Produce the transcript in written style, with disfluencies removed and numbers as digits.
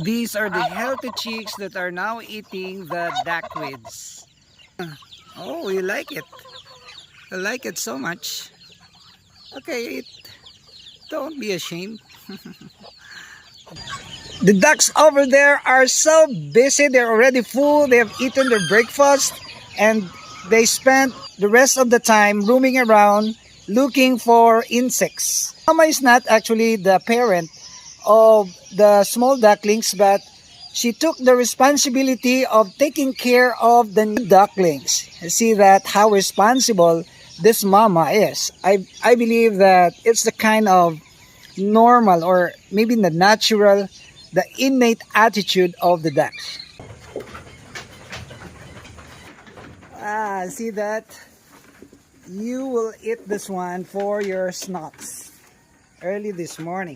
These are the healthy chicks that are now eating the duckweeds. Oh, you like it? I like it so much. Okay, eat. Don't be ashamed. The ducks over there are so busy. They're already full. They have eaten their breakfast and they spent the rest of the time roaming around looking for insects. Mama is not actually the parent of the small ducklings, but she took the responsibility of taking care of the new ducklings. You see that how responsible this mama is. I believe that it's the kind of normal or maybe the natural, the innate attitude of the ducks. See that? You will eat this one for your snacks early this morning.